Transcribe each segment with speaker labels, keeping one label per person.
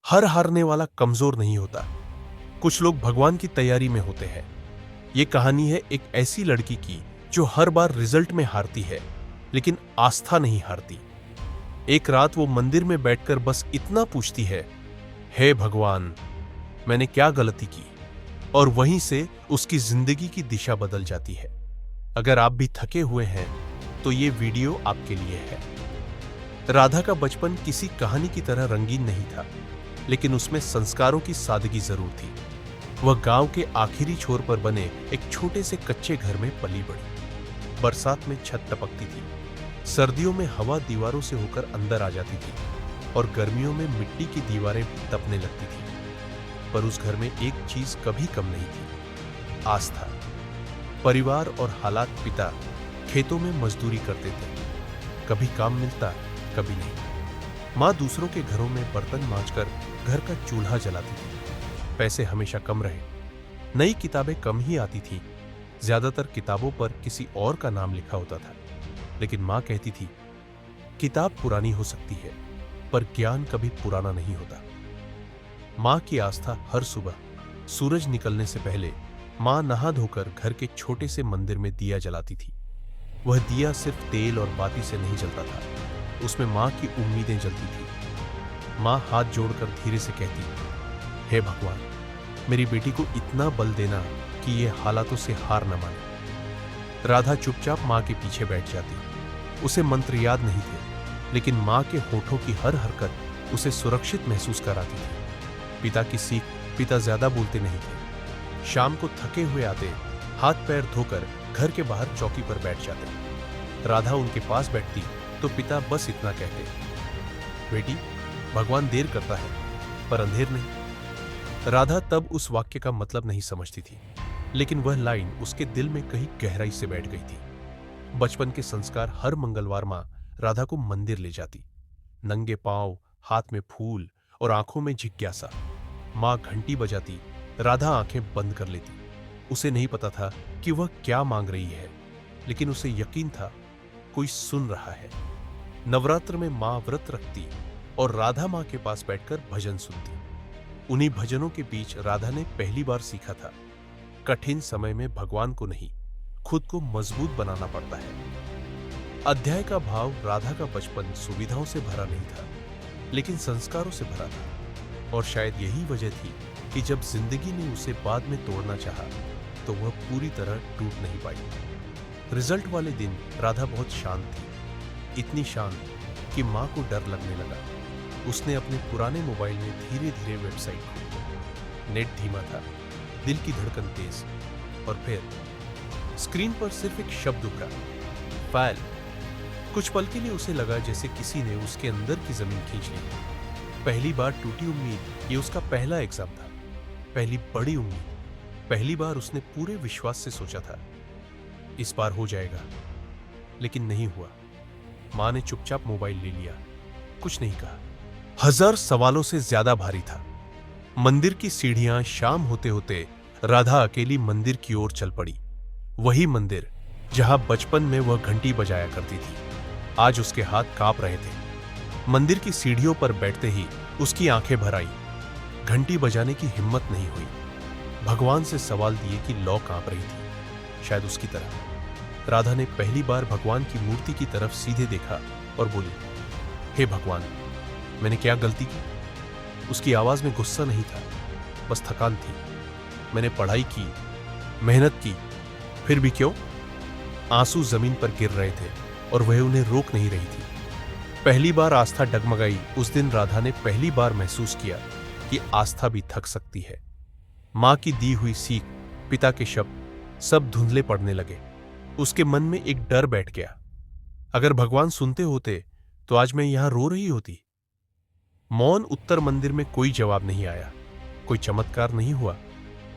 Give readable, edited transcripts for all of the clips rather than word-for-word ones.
Speaker 1: हर हारने वाला कमजोर नहीं होता। कुछ लोग भगवान की तैयारी में होते हैं। ये कहानी है एक ऐसी लड़की की जो हर बार रिजल्ट में हारती है, लेकिन आस्था नहीं हारती। एक रात वो मंदिर में बैठकर बस इतना पूछती है, हे भगवान, मैंने क्या गलती की? और वहीं से उसकी जिंदगी की दिशा बदल जाती है। अगर आप भी थके हुए हैं तो ये वीडियो आपके लिए है। राधा का बचपन किसी कहानी की तरह रंगीन नहीं था, लेकिन उसमें संस्कारों की सादगी जरूर थी। वह गांव के आखिरी छोर पर बने एक छोटे से कच्चे घर में पली बढ़ी। बरसात में छत टपकती थी, सर्दियों में हवा दीवारों से होकर अंदर आ जाती थी और गर्मियों में मिट्टी की दीवारें भी तपने लगती थी। पर उस घर में एक चीज कभी कम नहीं थी, आस्था। परिवार और हालात। पिता खेतों में मजदूरी करते थे, कभी काम मिलता कभी नहीं। माँ दूसरों के घरों में बर्तन मांजकर घर का चूल्हा जलाती थी। पैसे हमेशा कम रहे, नई किताबें कम ही आती थी, ज्यादातर किताबों पर किसी और का नाम लिखा होता था। लेकिन माँ कहती थी, किताब पुरानी हो सकती है पर ज्ञान कभी पुराना नहीं होता। माँ की आस्था। हर सुबह सूरज निकलने से पहले माँ नहा धोकर घर के छोटे से मंदिर में दिया जलाती थी। वह दिया सिर्फ तेल और बाती से नहीं जलता था, उसमें माँ की उम्मीदें जलती थी। माँ हाथ जोड़कर धीरे से कहती, हे भगवान, मेरी बेटी को इतना बल देना कि ये हालातों से हार न माने। राधा चुपचाप माँ के पीछे बैठ जाती। उसे मंत्र याद नहीं थे, लेकिन माँ के होठों की हर हरकत उसे सुरक्षित महसूस कराती थी। पिता की सीख। पिता ज्यादा बोलते नहीं थे। शाम को थके हुए आते, हाथ पैर धोकर घर के बाहर चौकी पर बैठ जाते। राधा उनके पास बैठती तो पिता बस इतना कहते, बेटी, भगवान देर करता है पर अंधेर नहीं। राधा तब उस वाक्य का मतलब नहीं समझती थी, लेकिन वह लाइन उसके दिल में कहीं गहराई से बैठ गई थी। बचपन के संस्कार। हर मंगलवार माँ राधा को मंदिर ले जाती। नंगे पांव, हाथ में फूल और आंखों में जिज्ञासा। माँ घंटी बजाती, राधा आंखें बंद कर लेती। उसे नहीं पता था कि वह क्या मांग रही है, लेकिन उसे यकीन था कोई सुन रहा है। नवरात्र में माँ व्रत रखती और राधा माँ के पास बैठकर भजन सुनती। उन्हीं भजनों के बीच राधा ने पहली बार सीखा था, कठिन समय में भगवान को नहीं, खुद को मजबूत बनाना पड़ता है। अध्याय का भाव। राधा का बचपन सुविधाओं से भरा नहीं था, लेकिन संस्कारों से भरा था। और शायद यही वजह थी कि जब जिंदगी ने उसे बाद में तोड़ना चाहा, तो वह पूरी तरह टूट नहीं पाई। रिजल्ट वाले दिन राधा बहुत शांत थी, इतनी शांत कि माँ को डर लगने लगा। उसने अपने पुराने मोबाइल में धीरे धीरे वेबसाइट खोली। नेट धीमा था, दिल की धड़कन तेज, और फिर स्क्रीन पर सिर्फ एक शब्द उभरा, फाइल। कुछ पल के लिए उसे लगा जैसे किसी ने उसके अंदर की जमीन खींच ली। पहली बार टूटी उम्मीद। ये उसका पहला एग्जाम था, पहली बड़ी उम्मीद। पहली बार उसने पूरे विश्वास से सोचा था, इस बार हो जाएगा, लेकिन नहीं हुआ। मां ने चुपचाप मोबाइल ले लिया, कुछ नहीं कहा। हजार सवालों से ज्यादा भारी था। मंदिर की सीढ़ियां। शाम होते होते राधा अकेली मंदिर की ओर चल पड़ी। वही मंदिर जहां बचपन में वह घंटी बजाया करती थी। आज उसके हाथ कांप रहे थे। मंदिर की सीढ़ियों पर बैठते ही उसकी आंखें भर आई। घंटी बजाने की हिम्मत नहीं हुई। भगवान से सवाल दिए कि लौ कांप रही थी, शायद उसकी तरह। राधा ने पहली बार भगवान की मूर्ति की तरफ सीधे देखा और बोली, हे भगवान, मैंने क्या गलती की? उसकी आवाज में गुस्सा नहीं था, बस थकान थी। मैंने पढ़ाई की, मेहनत की, फिर भी क्यों? आंसू जमीन पर गिर रहे थे और वह उन्हें रोक नहीं रही थी। पहली बार आस्था डगमगाई। उस दिन राधा ने पहली बार महसूस किया कि आस्था भी थक सकती है। मां की दी हुई सीख, पिता के शब्द, सब धुंधले पड़ने लगे। उसके मन में एक डर बैठ गया, अगर भगवान सुनते होते तो आज मैं यहां रो रही होती। मौन उत्तर। मंदिर में कोई जवाब नहीं आया, कोई चमत्कार नहीं हुआ,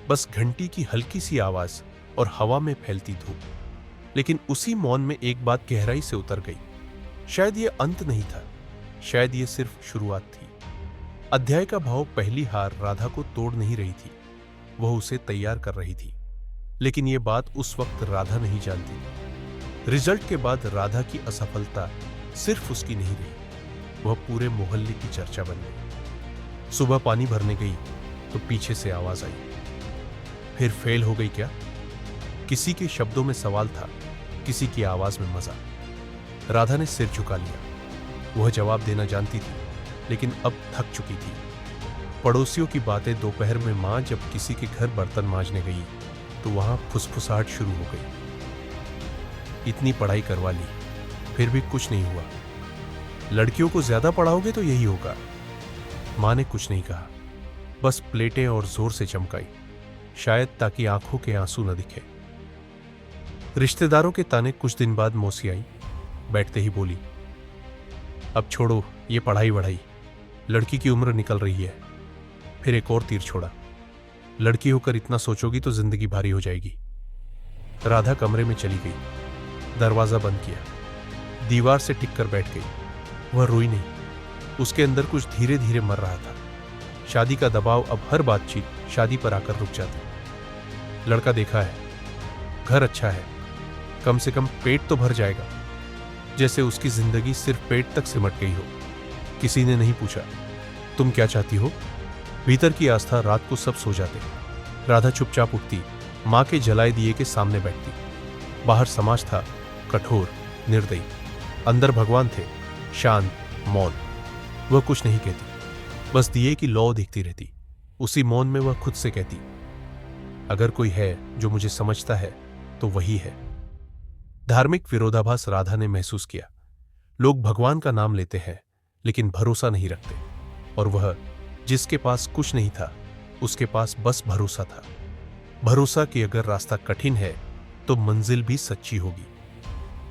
Speaker 1: बस घंटी की हल्की सी आवाज और हवा में फैलती धूप। लेकिन उसी मौन में एक बात गहराई से उतर गई। शायद ये अंत नहीं था, शायद ये सिर्फ शुरुआत थी। अध्याय का भाव। पहली हार राधा को तोड़ नहीं रही थी, वह उसे तैयार कर रही थी। लेकिन यह बात उस वक्त राधा नहीं जानती। रिजल्ट के बाद राधा की असफलता सिर्फ उसकी नहीं रही, वह पूरे मोहल्ले की चर्चा बन गई। सुबह पानी भरने गई तो पीछे से आवाज आई। फिर फेल हो गई क्या? किसी के शब्दों में सवाल था, किसी की आवाज में मजा। राधा ने सिर झुका लिया। वह जवाब देना जानती थी, लेकिन अब थक चुकी थी। पड़ोसियों की बातें, दोपहर में मां जब किसी के घर बर्तन मांजने गई तो वहां फुसफुसाहट शुरू हो गई। इतनी पढ़ाई करवा ली, फिर भी कुछ नहीं हुआ। लड़कियों को ज्यादा पढ़ाओगे तो यही होगा। मां ने कुछ नहीं कहा, बस प्लेटें और जोर से चमकाई, शायद ताकि आंखों के आंसू न दिखे। रिश्तेदारों के ताने। कुछ दिन बाद मौसी आई, बैठते ही बोली, अब छोड़ो ये पढ़ाई वढ़ाई, लड़की की उम्र निकल रही है। फिर एक और तीर छोड़ा, लड़की होकर इतना सोचोगी तो जिंदगी भारी हो जाएगी। राधा कमरे में चली गई, दरवाजा बंद किया, दीवार से टिक कर बैठ गई। वह रोई नहीं, उसके अंदर कुछ धीरे धीरे मर रहा था। शादी का दबाव, अब हर बातचीत शादी पर आकर रुक जाती। लड़का देखा है, घर अच्छा है, कम से कम पेट तो भर जाएगा। जैसे उसकी जिंदगी सिर्फ पेट तक सिमट गई हो। किसी ने नहीं पूछा, तुम क्या चाहती हो? भीतर की आस्था। रात को सब सो जाते। राधा चुपचाप उठती, मां के जलाए दिए के सामने बैठती। बाहर समाज था, कठोर, निर्दयी। अंदर भगवान थे, शांत, मौन। वह कुछ नहीं कहती, बस दिए की लौ देखती रहती। उसी मौन में वह खुद से कहती, अगर कोई है जो मुझे समझता है तो वही है। धार्मिक विरोधाभास राधा ने महसूस किया। लोग भगवान का नाम लेते हैं, लेकिन भरोसा नहीं रखते। और वह, जिसके पास कुछ नहीं था, उसके पास बस भरोसा था। भरोसा कि अगर रास्ता कठिन है तो मंजिल भी सच्ची होगी।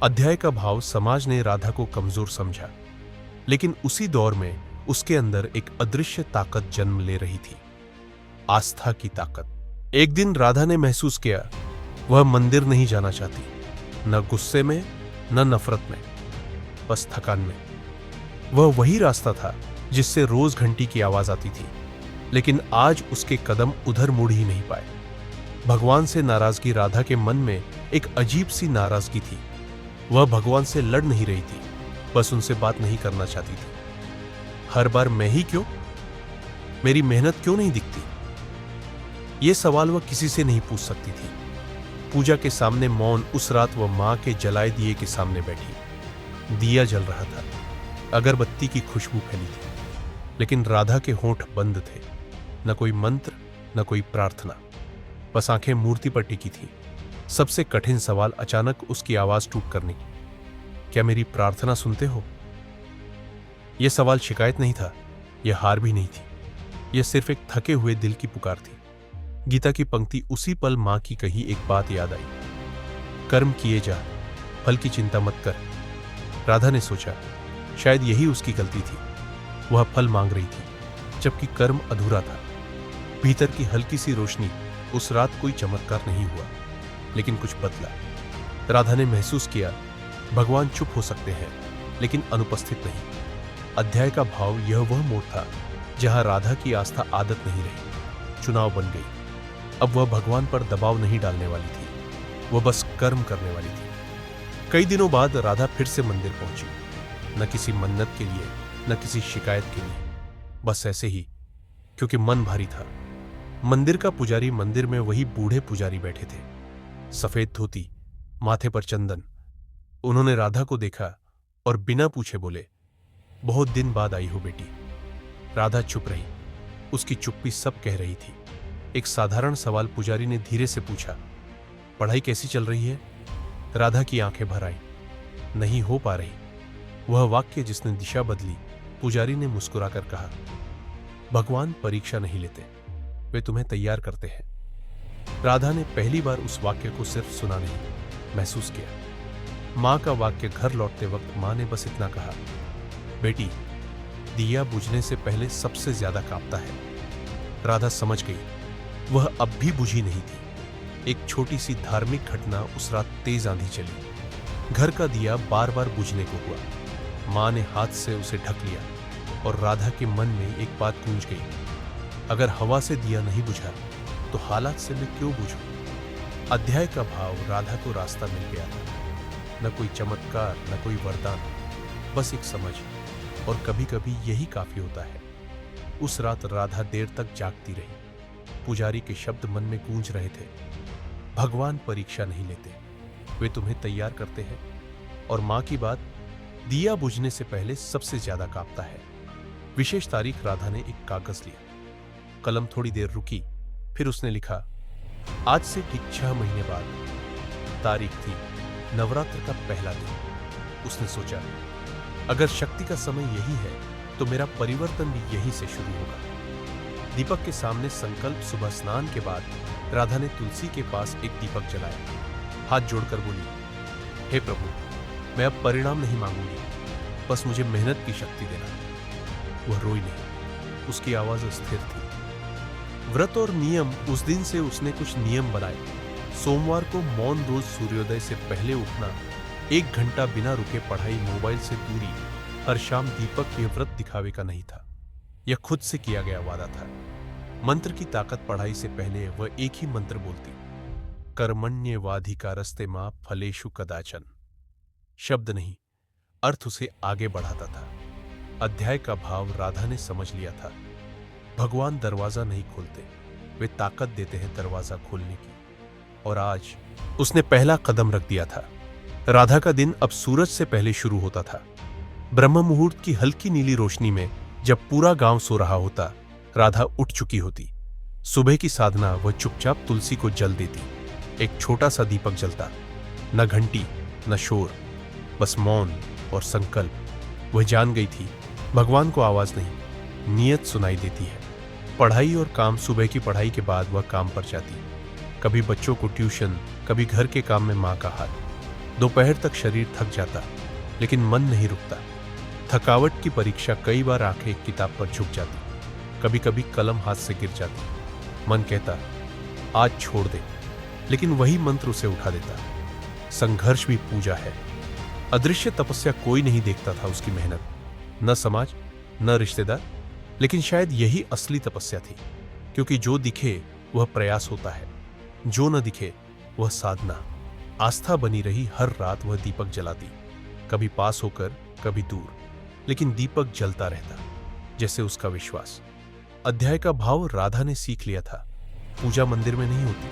Speaker 1: अध्याय का भाव। समाज ने राधा को कमजोर समझा, लेकिन उसी दौर में उसके अंदर एक अदृश्य ताकत जन्म ले रही थी, आस्था की ताकत। एक दिन राधा ने महसूस किया, वह मंदिर नहीं जाना चाहती, न गुस्से में न नफरत में, बस थकान में। वह वही रास्ता था जिससे रोज घंटी की आवाज आती थी, लेकिन आज उसके कदम उधर मुड़ ही नहीं पाए। भगवान से नाराजगी। राधा के मन में एक अजीब सी नाराजगी थी। वह भगवान से लड़ नहीं रही थी, बस उनसे बात नहीं करना चाहती थी। हर बार मैं ही क्यों? मेरी मेहनत क्यों नहीं दिखती? यह सवाल वह किसी से नहीं पूछ सकती थी। पूजा के सामने मौन। उस रात वह मां के जलाए दिए के सामने बैठी। दिया जल रहा था, अगरबत्ती की खुशबू फैली थी, लेकिन राधा के होंठ बंद थे। न कोई मंत्र, न कोई प्रार्थना, बस आंखें मूर्ति पर टिकी थी। सबसे कठिन सवाल अचानक उसकी आवाज टूट कर निकली, क्या मेरी प्रार्थना सुनते हो? यह सवाल शिकायत नहीं था, यह हार भी नहीं थी, यह सिर्फ एक थके हुए दिल की पुकार थी। गीता की पंक्ति। उसी पल मां की कही एक बात याद आई, कर्म किए जा, फल की चिंता मत कर। राधा ने सोचा, शायद यही उसकी गलती थी। वह फल मांग रही थी, जबकि कर्म अधूरा था। भीतर की हल्की सी रोशनी। उस रात कोई चमत्कार नहीं हुआ, लेकिन कुछ बदला। राधा ने महसूस किया, भगवान चुप हो सकते हैं, लेकिन अनुपस्थित नहीं। अध्याय का भाव। यह वह मोड़ था जहां राधा की आस्था आदत नहीं रही, चुनाव बन गई। अब वह भगवान पर दबाव नहीं डालने वाली थी, वह बस कर्म करने वाली थी। कई दिनों बाद राधा फिर से मंदिर पहुंची, न किसी मन्नत के लिए, न किसी शिकायत के लिए, बस ऐसे ही, क्योंकि मन भारी था। मंदिर का पुजारी। मंदिर में वही बूढ़े पुजारी बैठे थे, सफेद धोती, माथे पर चंदन। उन्होंने राधा को देखा और बिना पूछे बोले, बहुत दिन बाद आई हो बेटी। राधा चुप रही, उसकी चुप्पी सब कह रही थी। एक साधारण सवाल पुजारी ने धीरे से पूछा, पढ़ाई कैसी चल रही है? राधा की आंखें भर आई, नहीं हो पा रही। वह वाक्य जिसने दिशा बदली। पुजारी ने मुस्कुराकर कहा, भगवान परीक्षा नहीं लेते, वे तुम्हें तैयार करते हैं। राधा ने पहली बार उस वाक्य को सिर्फ सुना नहीं, महसूस किया। मां का वाक्य। घर लौटते वक्त मां ने बस इतना कहा, बेटी, दिया बुझने से पहले सबसे ज्यादा कांपता है। राधा समझ गई, वह अब भी बुझी नहीं थी। एक छोटी सी धार्मिक घटना। उस रात तेज आंधी चली, घर का दिया बार बार बुझने को हुआ। मां ने हाथ से उसे ढक लिया और राधा के मन में एक बात गूंज गई, अगर हवा से दिया नहीं बुझा तो हालात से मैं क्यों बुझूं? अध्याय का भाव। राधा को रास्ता मिल गया था, न कोई चमत्कार, न कोई वरदान, बस एक समझ। और कभी कभी यही काफी होता है। उस रात राधा देर तक जागती रही। पुजारी के शब्द मन में गूंज रहे थे, भगवान परीक्षा नहीं लेते, वे तुम्हें तैयार करते हैं। और मां की बात दिया बुझने से पहले सबसे ज्यादा कांपता है। विशेष तारीख राधा ने एक कागज लिया, कलम थोड़ी देर रुकी, फिर उसने लिखा, आज से ठीक 6 महीने बाद। तारीख थी नवरात्र का पहला दिन। उसने सोचा, अगर शक्ति का समय यही है तो मेरा परिवर्तन भी यहीं से शुरू होगा। दीपक के सामने संकल्प। सुबह स्नान के बाद राधा ने तुलसी के पास एक दीपक जलाया, हाथ जोड़कर बोली, हे प्रभु, मैं अब परिणाम नहीं मांगूंगी, बस मुझे मेहनत की शक्ति देना। वह रोई नहीं, उसकी आवाज स्थिर थी। व्रत और नियम। उस दिन से उसने कुछ नियम बनाए। सोमवार को मौन, रोज सूर्योदय से पहले उठना, 1 घंटा बिना रुके पढ़ाई, मोबाइल से दूरी। हर शाम दीपक ये व्रत दिखावे का नहीं था, यह खुद से किया गया वादा था। मंत्र की ताकत। पढ़ाई से पहले वह एक ही मंत्र बोलती, कर्मण्येवाधिकारस्ते मां फलेषु कदाचन। शब्द नहीं, अर्थ उसे आगे बढ़ाता था। अध्याय का भाव राधा ने समझ लिया था। भगवान दरवाजा नहीं खोलते, वे ताकत देते हैं दरवाजा खोलने की। और आज उसने पहला कदम रख दिया था। राधा का दिन अब सूरज से पहले शुरू होता था। ब्रह्म मुहूर्त की हल्की नीली रोशनी में जब पूरा गांव सो रहा होता, राधा उठ चुकी होती। सुबह की साधना। वह चुपचाप तुलसी को जल देती। एक छोटा सा दीपक जलता, न घंटी न शोर, बस मौन और संकल्प। वह जान गई थी, भगवान को आवाज नहीं, नियत सुनाई देती है। पढ़ाई और काम। सुबह की पढ़ाई के बाद वह काम पर जाती, कभी बच्चों को ट्यूशन, कभी घर के काम में मां का हाथ। दोपहर तक शरीर थक जाता, लेकिन मन नहीं रुकता। थकावट की परीक्षा। कई बार आंखें किताब पर झुक जाती, कभी कभी कलम हाथ से गिर जाती। मन कहता, आज छोड़ दे, लेकिन वही मंत्र उसे उठा देता। संघर्ष भी पूजा है। अदृश्य तपस्या। कोई नहीं देखता था उसकी मेहनत, न समाज न रिश्तेदार, लेकिन शायद यही असली तपस्या थी, क्योंकि जो दिखे वह प्रयास होता है, जो न दिखे वह साधना। आस्था बनी रही। हर रात वह दीपक जलाती, कभी पास होकर कभी दूर, लेकिन दीपक जलता रहता, जैसे उसका विश्वास। अध्याय का भाव। राधा ने सीख लिया था, पूजा मंदिर में नहीं होती,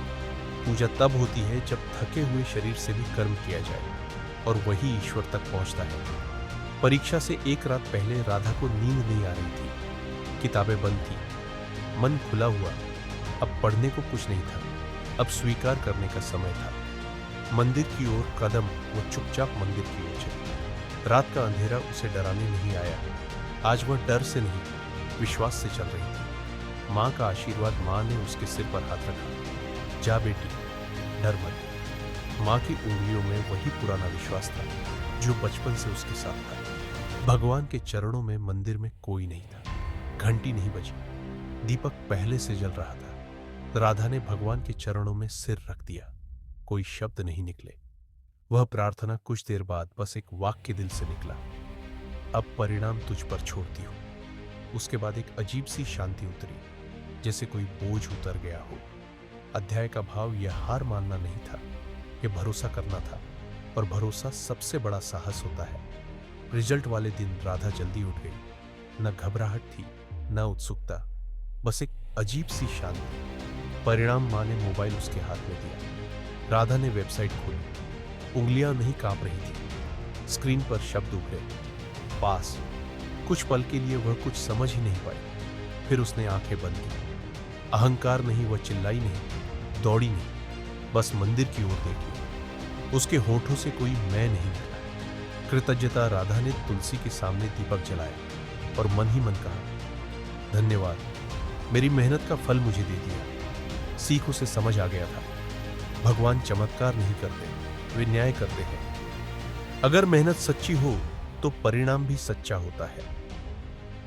Speaker 1: पूजा तब होती है जब थके हुए शरीर से भी कर्म किया जाए, और वही ईश्वर तक पहुंचता है। परीक्षा से एक रात पहले राधा को नींद नहीं आ रही थी। किताबें बंद थी, मन खुला हुआ। अब पढ़ने को कुछ नहीं था, अब स्वीकार करने का समय था। मंदिर की ओर कदम। वो चुपचाप मंदिर की ओर चली। रात का अंधेरा उसे डराने नहीं आया। आज वह डर से नहीं, विश्वास से चल रही थी। मां का आशीर्वाद। मां ने उसके सिर पर हाथ रखा, जा बेटी, डर मत। मां की उंगलियों में वही पुराना विश्वास था जो बचपन से उसके साथ था। भगवान के चरणों में। मंदिर में कोई नहीं था, घंटी नहीं बजी, दीपक पहले से जल रहा था। राधा ने भगवान के चरणों में सिर रख दिया। कोई शब्द नहीं निकले। वह प्रार्थना। कुछ देर बाद बस एक वाक्य दिल से निकला, अब परिणाम तुझ पर छोड़ती हूं। उसके बाद एक अजीब सी शांति उतरी, जैसे कोई बोझ उतर गया हो। अध्याय का भाव। यह हार मानना नहीं था, यह भरोसा करना था, और भरोसा सबसे बड़ा साहस होता है। रिजल्ट वाले दिन राधा जल्दी उठ गई। न घबराहट थी न उत्सुकता, बस एक अजीब सी शांति। परिणाम। मां ने मोबाइल उसके हाथ में दिया। राधा ने वेबसाइट खोली। उंगलियां नहीं कांप रही थी। स्क्रीन पर शब्द उभरे, पास। कुछ पल के लिए वह कुछ समझ ही नहीं पाई। फिर उसने आंखें बंद की। अहंकार नहीं, वह चिल्लाई नहीं, दौड़ी नहीं, बस मंदिर की ओर देखी। उसके होठों से कोई मैं नहीं निकला। कृतज्ञता। राधा ने तुलसी के सामने दीपक जलाया और मन ही मन कहा, धन्यवाद, मेरी मेहनत का फल मुझे दे दिया। सीख उसे समझ आ गया था, भगवान चमत्कार नहीं करते, वे न्याय करते हैं। अगर मेहनत सच्ची हो तो परिणाम भी सच्चा होता है।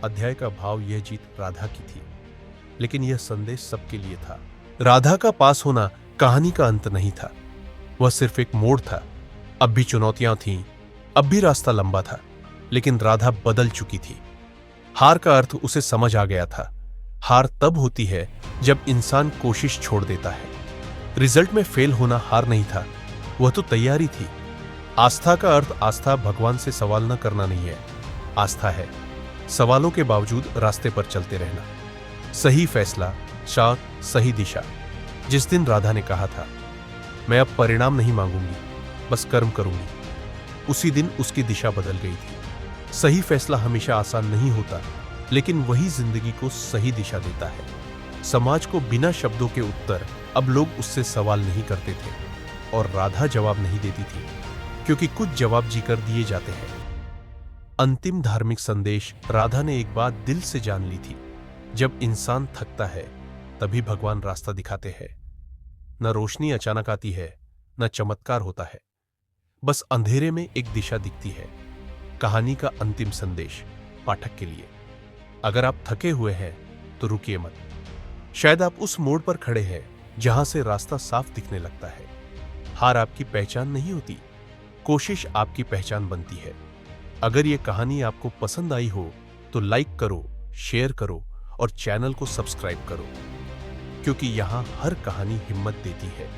Speaker 1: अध्याय का भाव। यह जीत राधा की थी, लेकिन यह संदेश सबके लिए था। राधा का पास होना कहानी का अंत नहीं था, वह सिर्फ एक मोड़ था। अब भी चुनौतियां थीं, अब भी रास्ता लंबा था, लेकिन राधा बदल चुकी थी। हार का अर्थ उसे समझ आ गया था। हार तब होती है जब इंसान कोशिश छोड़ देता है। रिजल्ट में फेल होना हार नहीं था, वह तो तैयारी थी। आस्था का अर्थ। आस्था भगवान से सवाल न करना नहीं है, आस्था है सवालों के बावजूद रास्ते पर चलते रहना। सही फैसला, साथ सही दिशा। जिस दिन राधा ने कहा था, मैं अब परिणाम नहीं मांगूंगी, बस कर्म करूंगी, उसी दिन उसकी दिशा बदल गई थी। सही फैसला हमेशा आसान नहीं होता, लेकिन वही जिंदगी को सही दिशा देता है। समाज को बिना शब्दों के उत्तर अब लोग उससे सवाल नहीं करते थे, और राधा जवाब नहीं देती थी, क्योंकि कुछ जवाब जीकर दिए जाते हैं। अंतिम धार्मिक संदेश। राधा ने एक बात दिल से जान ली थी, जब इंसान थकता है तभी भगवान रास्ता दिखाते हैं। न रोशनी अचानक आती है, न चमत्कार होता है, बस अंधेरे में एक दिशा दिखती है। कहानी का अंतिम संदेश पाठक के लिए। अगर आप थके हुए हैं तो रुकिए मत। शायद आप उस मोड़ पर खड़े हैं जहां से रास्ता साफ दिखने लगता है। हार आपकी पहचान नहीं होती, कोशिश आपकी पहचान बनती है। अगर यह कहानी आपको पसंद आई हो तो लाइक करो, शेयर करो और चैनल को सब्सक्राइब करो, क्योंकि यहां हर कहानी हिम्मत देती है।